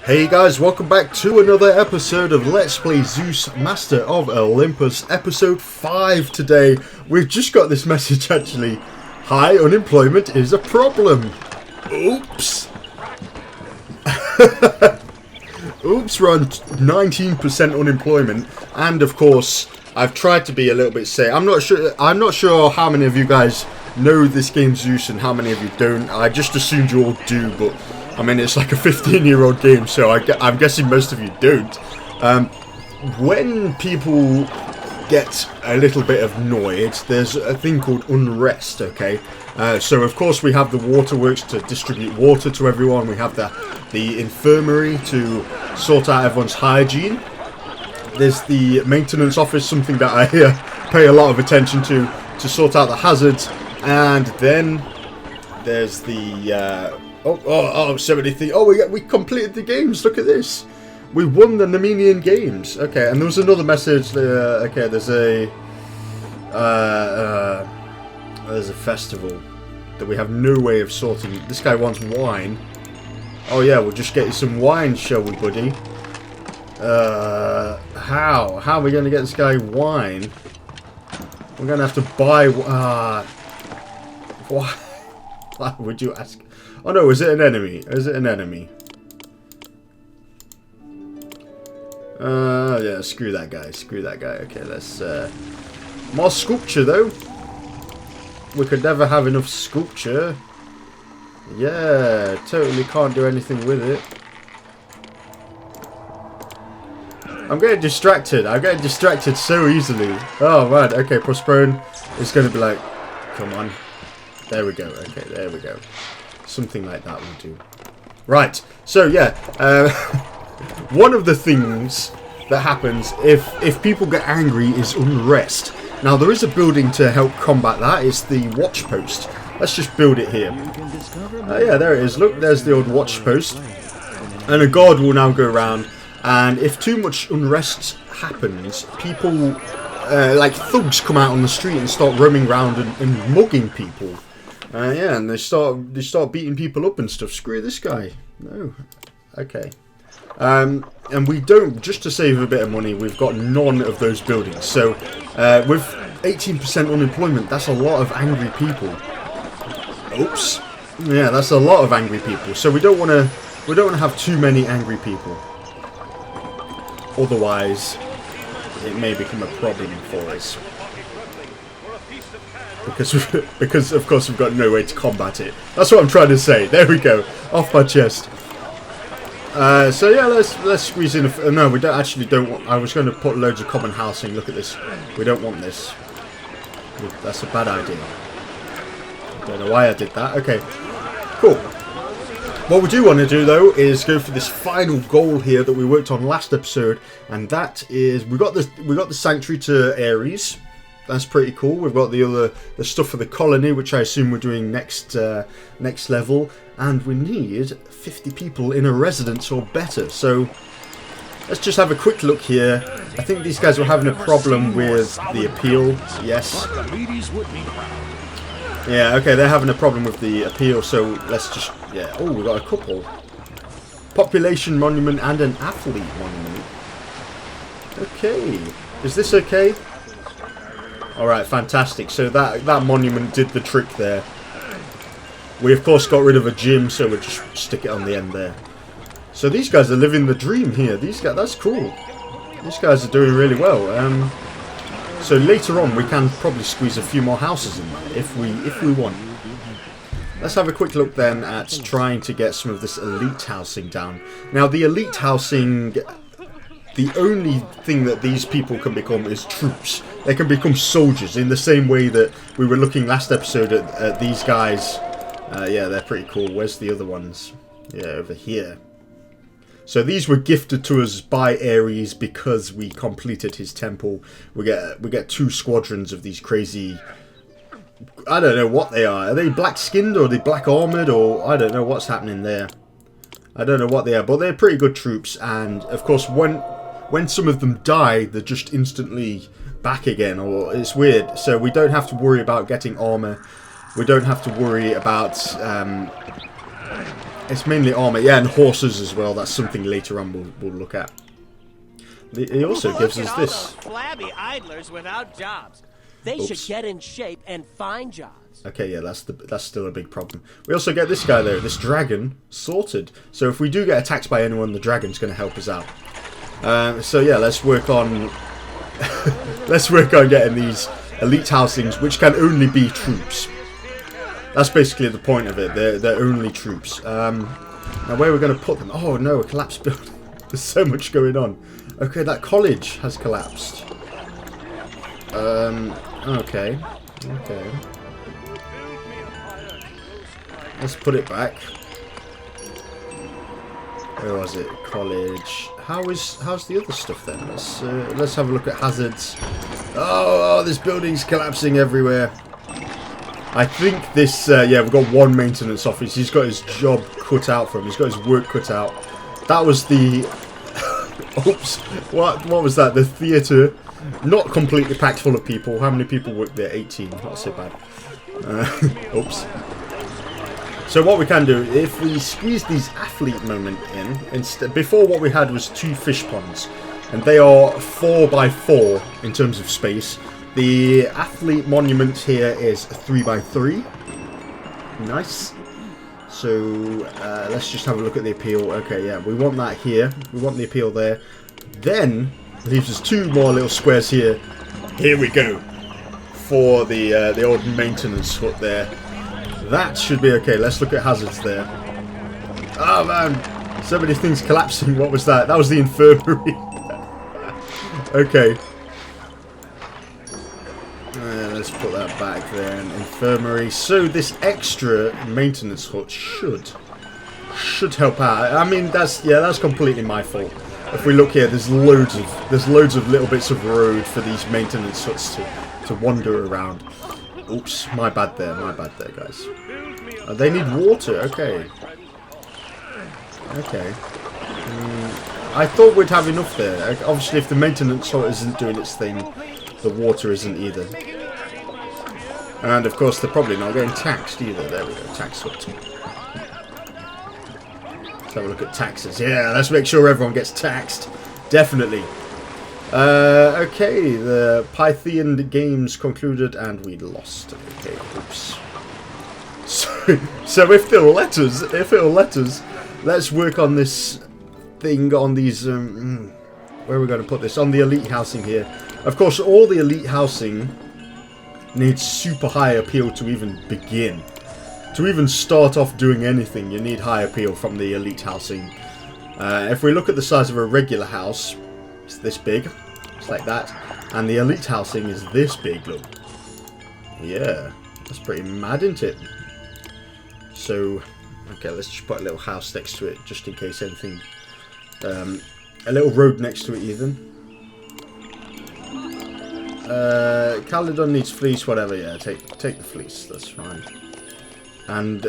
Hey guys, welcome back to another episode of Let's Play Zeus, Master of Olympus, episode 5 today. We've just got this message actually. High unemployment is a problem. Oops. Oops, we're on 19% unemployment, and of course, I've tried to be a little bit safe. I'm not sure how many of you guys know this game Zeus and how many of you don't. I just assumed you all do, but I mean, it's like a 15-year-old game, so I'm guessing most of you don't. When people get a little bit annoyed, there's a thing called unrest, okay? So, of course, we have the waterworks to distribute water to everyone. We have the infirmary to sort out everyone's hygiene. There's the maintenance office, something that I pay a lot of attention to sort out the hazards. And then there's the... so many things. Oh, we completed the games. Look at this. We won the Nemenian games. Okay, and there was another message. Okay, there's a festival that we have no way of sorting. This guy wants wine. Oh yeah, we'll just get you some wine, shall we, buddy? How are we going to get this guy wine? We're going to have to buy. Why would you ask? Oh no, is it an enemy? Is it an enemy? Yeah, screw that guy. Screw that guy. Okay, let's... more sculpture, though. We could never have enough sculpture. Yeah, totally can't do anything with it. I'm getting distracted. I'm getting distracted so easily. Oh, man. Okay, Prosperone is going to be like... Come on. There we go. Okay, there we go. Something like that will do. Right, so yeah, one of the things that happens if people get angry is unrest. Now there is a building to help combat that. It's the watch post. Let's just build it here. Yeah, there it is. Look, there's the old watch post. And a guard will now go around, and if too much unrest happens, people, like thugs, come out on the street and start roaming around and mugging people. Yeah, and they start beating people up and stuff. Screw this guy. No. Okay. And we don't, just to save a bit of money, we've got none of those buildings. So, with 18% unemployment, that's a lot of angry people. Oops. Yeah, that's a lot of angry people. So we don't want to have too many angry people. Otherwise, it may become a problem for us. Because of course we've got no way to combat it. That's what I'm trying to say. There we go. Off my chest. So yeah, let's squeeze in. No, we don't want. I was going to put loads of common housing. Look at this. We don't want this. That's a bad idea. I don't know why I did that. Okay, cool. What we do want to do though is go for this final goal here that we worked on last episode, and that is we got the sanctuary to Ares. That's pretty cool. We've got the stuff for the colony, which I assume we're doing next level, and we need 50 people in a residence or better. So let's just have a quick look here. I think these guys were having a problem with the appeal. Yes. Yeah. Okay, they're having a problem with the appeal. So let's just Oh, we got a couple. Population monument and an athlete monument. Okay. Is this okay? Alright, fantastic. So that monument did the trick there. We of course got rid of a gym, so we'll just stick it on the end there. So these guys are living the dream here. These guys, that's cool. These guys are doing really well. So later on we can probably squeeze a few more houses in there if we want. Let's have a quick look then at trying to get some of this elite housing down. Now the elite housing, the only thing that these people can become is troops. They can become soldiers in the same way that we were looking last episode at these guys. Yeah, they're pretty cool. Where's the other ones? Yeah, over here. So these were gifted to us by Ares because we completed his temple. We get 2 squadrons of these crazy... I don't know what they are. Are they black-skinned or are they black-armoured, or I don't know what's happening there. I don't know what they are, but they're pretty good troops. And of course, when some of them die, they're just instantly back again, or it's weird. So we don't have to worry about getting armor. We don't have to worry about It's mainly armor, yeah, and horses as well. That's something later on we'll look at. He also gives us this. Flabby idlers without jobs. They should get in shape and find jobs. Okay, yeah, that's still a big problem. We also get this guy though, this dragon, sorted. So if we do get attacked by anyone, the dragon's going to help us out. So yeah, let's work on let's work on getting these elite housings, which can only be troops. That's basically the point of it. They're only troops. Now where we're going to put them? Oh no, a collapsed building. There's so much going on. Okay, that college has collapsed. Okay. Let's put it back. Where was it? College. How's the other stuff then? Let's have a look at hazards. Oh, this building's collapsing everywhere. I think this. Yeah, we've got one maintenance office. He's got his job cut out for him. He's got his work cut out. That was the. Oops. What was that? The theatre. Not completely packed full of people. How many people work there? 18. Not so bad. Oops. So what we can do, if we squeeze these athlete moment in, instead, before what we had was 2 fish ponds, and they are 4 by 4 in terms of space. The athlete monument here is 3 by 3. Nice. So let's just have a look at the appeal. Okay, yeah, we want that here. We want the appeal there. Then leaves us 2 more little squares here. Here we go for the old maintenance hut there. That should be okay. Let's look at hazards there. Oh man, so many things collapsing. What was that? That was the infirmary. Okay. Let's put that back there. Infirmary. So this extra maintenance hut should help out. I mean, that's completely my fault. If we look here, there's loads of little bits of road for these maintenance huts to wander around. Oops, my bad there, guys. They need water, okay. Okay. I thought we'd have enough there. Obviously, if the maintenance hut isn't doing its thing, the water isn't either. And of course, they're probably not getting taxed either. There we go, tax hut. Let's have a look at taxes. Yeah, let's make sure everyone gets taxed. Definitely. Okay, the Pythian games concluded and we lost. Okay, oops. So if it'll let us, let's work on this thing on these. Where are we going to put this? On the elite housing here. Of course, all the elite housing needs super high appeal to even begin. To even start off doing anything, you need high appeal from the elite housing. If we look at the size of a regular house, it's this big. It's like that. And the elite housing is this big, look. Yeah, that's pretty mad, isn't it? So, okay, let's just put a little house next to it, just in case anything. A little road next to it, even. Caledon needs fleece, whatever. Yeah, take the fleece. That's fine. And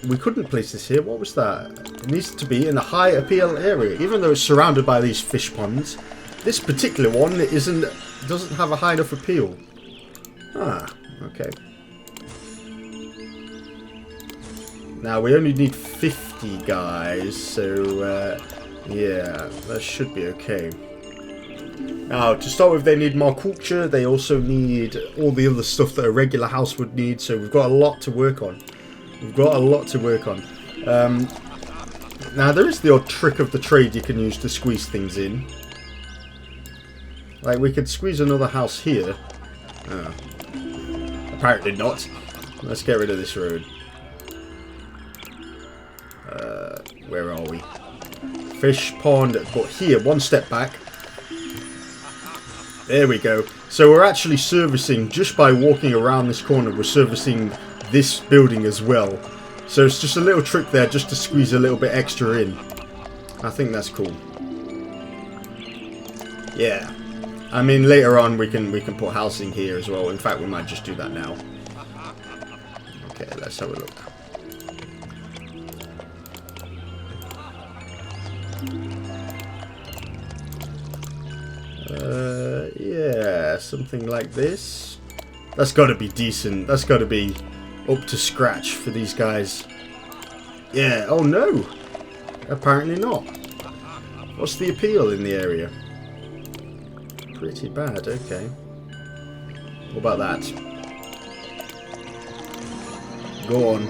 we couldn't place this here. What was that? It needs to be in a high appeal area, even though it's surrounded by these fish ponds. This particular one doesn't have a high enough appeal. Ah, okay. Now we only need 50 guys, so yeah, that should be okay. Now, to start with, they need more culture. They also need all the other stuff that a regular house would need. So we've got a lot to work on. Now, there is the odd trick of the trade you can use to squeeze things in. Like, we could squeeze another house here. Oh. Apparently not. Let's get rid of this road. Where are we? Fish pond, but here, one step back. There we go. So we're actually servicing, just by walking around this corner, we're servicing this building as well. So it's just a little trick there, just to squeeze a little bit extra in. I think that's cool. Yeah. I mean, later on we can put housing here as well. In fact, we might just do that now. Okay, let's have a look. Yeah, something like this. That's got to be decent. That's got to be up to scratch for these guys. Yeah, oh no! Apparently not. What's the appeal in the area? Pretty bad, okay. What about that? Go on.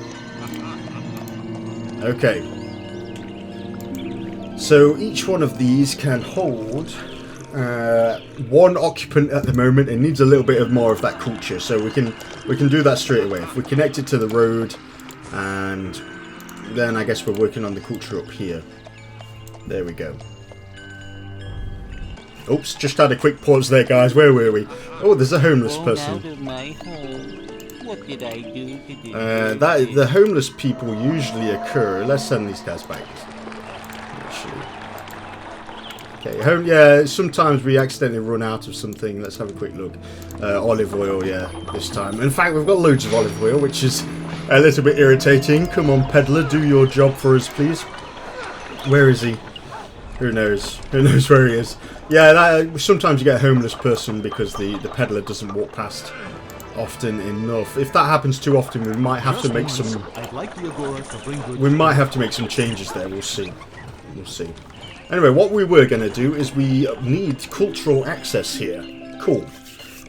Okay. So each one of these can hold one occupant at the moment. It needs a little bit more of that culture, so we can do that straight away. If we connect it to the road, and then I guess we're working on the culture up here. There we go. Oops, just had a quick pause there, guys. Where were we? Oh, there's a homeless person. What did I do to do The homeless people usually occur. Let's send these guys back. Okay, yeah, sometimes we accidentally run out of something. Let's have a quick look. Olive oil, yeah, this time. In fact, we've got loads of olive oil, which is a little bit irritating. Come on, peddler, do your job for us, please. Where is he? Who knows? Who knows where he is? Yeah, sometimes you get a homeless person because the peddler doesn't walk past often enough. If that happens too often, we might have to make some. We might have to make some changes there. We'll see. We'll see. Anyway, what we were going to do is we need cultural access here. Cool.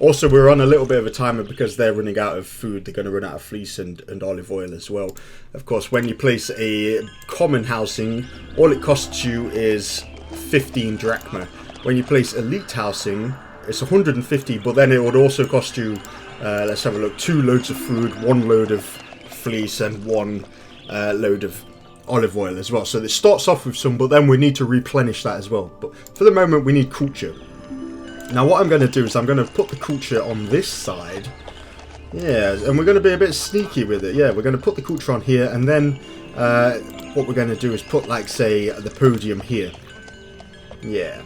Also, we're on a little bit of a timer because they're running out of food. They're going to run out of fleece and olive oil as well. Of course, when you place a common housing, all it costs you is 15 drachma. When you place elite housing, it's 150, but then it would also cost you, let's have a look, 2 loads of food, 1 load of fleece, and 1 load of olive oil as well. So it starts off with some, but then we need to replenish that as well. But for the moment, we need culture. Now what I'm going to do is I'm going to put the culture on this side. Yeah, and we're going to be a bit sneaky with it. Yeah, we're going to put the culture on here, and then what we're going to do is put, like, say, the podium here. Yeah.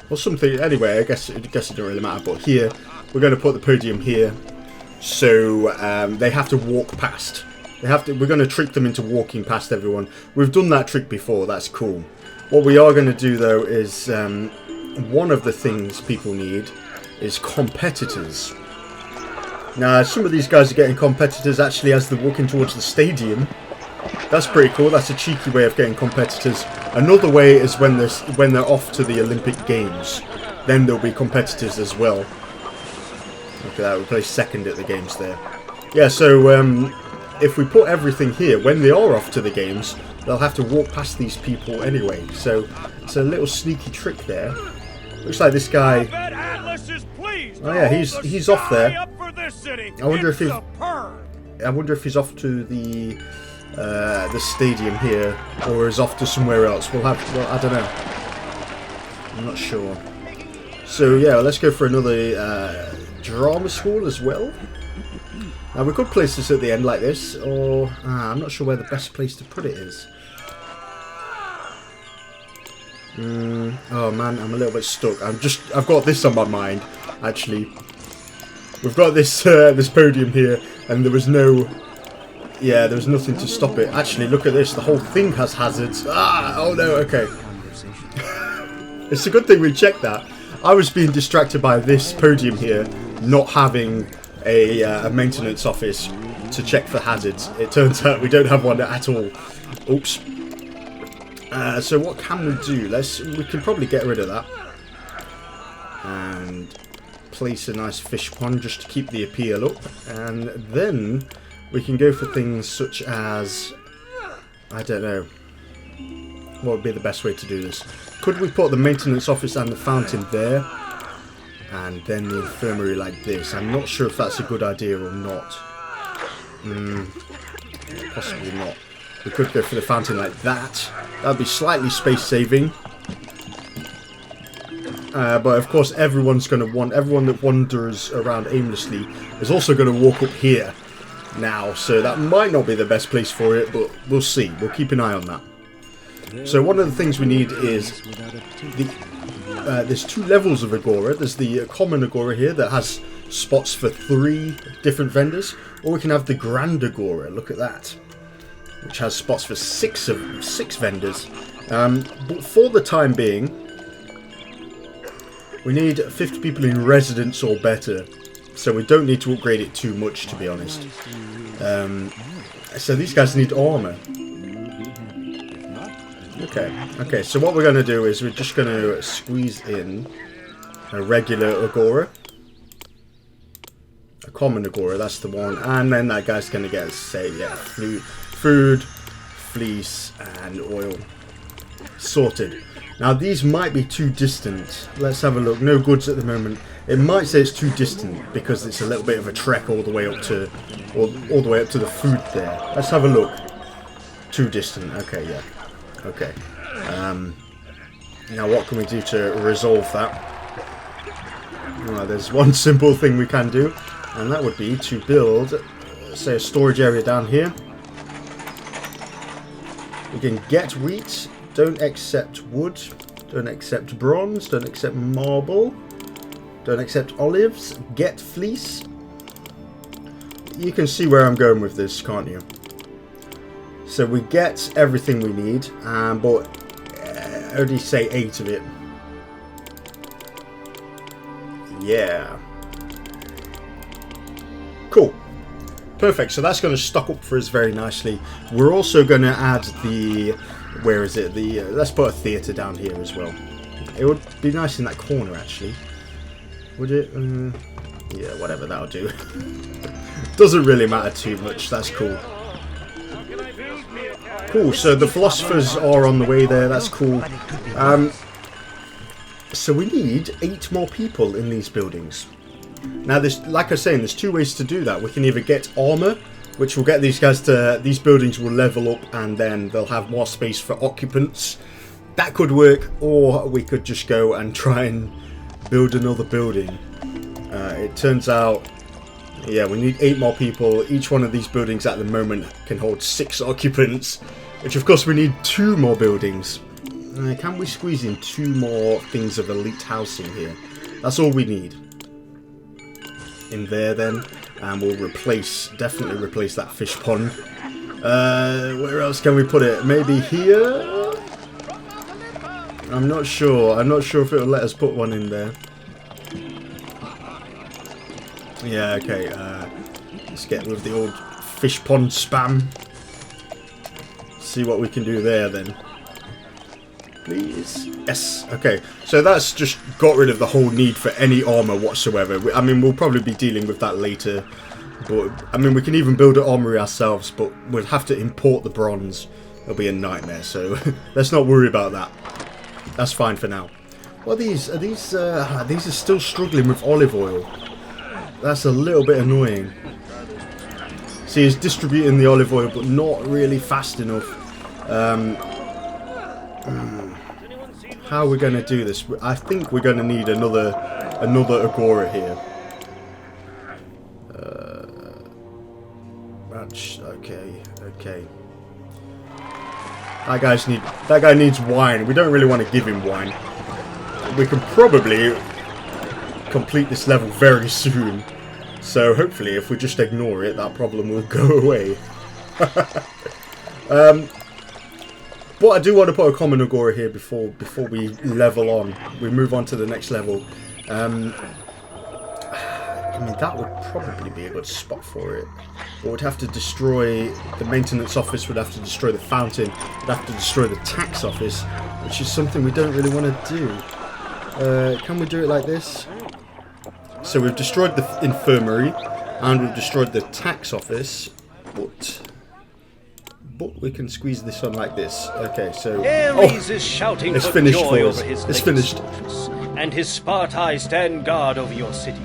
Or something. Anyway, I guess it doesn't really matter. But here, we're going to put the podium here, so they have to walk past. They have to. We're going to trick them into walking past everyone. We've done that trick before. That's cool. What we are going to do though is one of the things people need is competitors. Now, some of these guys are getting competitors actually as they're walking towards the stadium. That's pretty cool. That's a cheeky way of getting competitors. Another way is when they're off to the Olympic Games. Then there'll be competitors as well. Look at that. We placed second at the games there. Yeah. So if we put everything here, when they are off to the games, they'll have to walk past these people anyway. So it's a little sneaky trick there. Looks like this guy. Oh yeah, he's off there. I wonder if he's off to the stadium here, or is off to somewhere else. Well, I don't know. I'm not sure. So yeah, let's go for another drama school as well. Now we could place this at the end like this, or I'm not sure where the best place to put it is. Oh man, I'm a little bit stuck. I've got this on my mind. Actually, we've got this this podium here, and there was no. Yeah, there was nothing to stop it. Actually, look at this. The whole thing has hazards. Oh no. Okay. It's a good thing we checked that. I was being distracted by this podium here, not having a maintenance office to check for hazards. It turns out we don't have one at all. Oops. So what can we do? We can probably get rid of that and place a nice fish pond just to keep the appeal up, and then we can go for things such as, I don't know, what would be the best way to do this? Could we put the maintenance office and the fountain there, and then the infirmary like this? I'm not sure if that's a good idea or not. Possibly not. We could go for the fountain like that. That would be slightly space saving. But of course everyone that wanders around aimlessly is also going to walk up here now. So that might not be the best place for it, but we'll see. We'll keep an eye on that. So one of the things we need is there's 2 levels of Agora. There's the common Agora here that has spots for 3 different vendors, or we can have the Grand Agora. Look at that, which has spots for 6 vendors. But for the time being, we need 50 people in residence or better So we don't need to upgrade it too much, to be honest. So these guys need armor. Okay, so what we're going to do is we're just going to squeeze in a regular Agora. A common Agora, that's the one. And then that guy's going to get, say, yeah, food, fleece, and oil. Sorted. Now these might be too distant. Let's have a look. No goods at the moment. It might say it's too distant because it's a little bit of a trek all the way up to, all the way up to the food there. Let's have a look. Too distant. Okay, yeah. Okay. Now what can we do to resolve that? Well, there's one simple thing we can do, and that would be to build, say, a storage area down here. We can get wheat. Don't accept wood. Don't accept bronze. Don't accept marble. Don't accept olives. Get fleece. You can see where I'm going with this, can't you? So we get everything we need, but only say 8 of it. Yeah. Cool. Perfect. So that's going to stock up for us very nicely. We're also going to add the... Where is it? The let's put a theatre down here as well. It would be nice in that corner, actually. Would it? Yeah, whatever, that'll do. Doesn't really matter too much. That's cool. Cool, so the philosophers are on the way there. That's cool. So we need 8 more people in these buildings. Now, there's, like I was saying, there's 2 ways to do that. We can either get armor, which will get these guys to... These buildings will level up and then they'll have more space for occupants. That could work, or we could just go and try and build another building. It turns out, yeah, we need 8 more people. Each one of these buildings at the moment can hold 6 occupants, which of course we need 2 more buildings. Can we squeeze in 2 more things of elite housing here? That's all we need. In there then, and we'll definitely replace that fish pond. Where else can we put it? Maybe here? I'm not sure if it'll let us put one in there. Yeah, okay, let's get with the old fish pond spam. See what we can do there then. Please. Yes. Okay. So that's just got rid of the whole need for any armor whatsoever. I mean, we'll probably be dealing with that later. But I mean, we can even build an armory ourselves, but we'll have to import the bronze. It'll be a nightmare. So let's not worry about that. That's fine for now. Well, these are still struggling with olive oil. That's a little bit annoying. See, it's distributing the olive oil, but not really fast enough. How are we going to do this? I think we're going to need another Agora here. Okay. That guy needs wine. We don't really want to give him wine. We can probably complete this level very soon. So hopefully, if we just ignore it, that problem will go away. But I do want to put a common Agora here before we level on. We move on to the next level. I mean, that would probably be a good spot for it. But we'd have to destroy the maintenance office, we'd have to destroy the fountain, we'd have to destroy the tax office, which is something we don't really want to do. Can we do it like this? So we've destroyed the infirmary, and we've destroyed the tax office, but we can squeeze this on like this. Okay, so... Ares is shouting it's for finished joy for us. over his It's finished. fortress, and his Spartai stand guard over your city.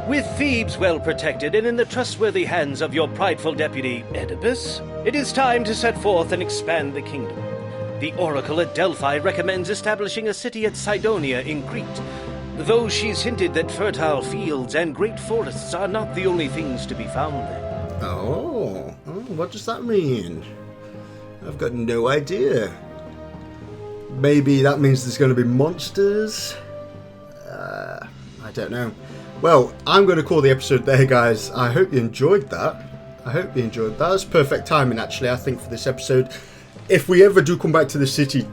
With Thebes well protected and in the trustworthy hands of your prideful deputy, Olympus, it is time to set forth and expand the kingdom. The Oracle at Delphi recommends establishing a city at Cydonia in Crete, though she's hinted that fertile fields and great forests are not the only things to be found there. Oh, what does that mean? I've got no idea. Maybe that means there's going to be monsters? I don't know. Well, I'm going to call the episode there, guys. I hope you enjoyed that. That was perfect timing, actually, I think, for this episode. If we ever do come back to the city,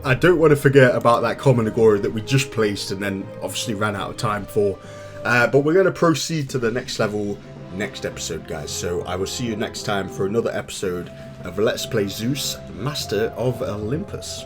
I don't want to forget about that common Agora that we just placed and then obviously ran out of time for. But we're going to proceed to the next level next episode, guys. So I will see you next time for another episode of Let's Play Zeus, Master of Olympus.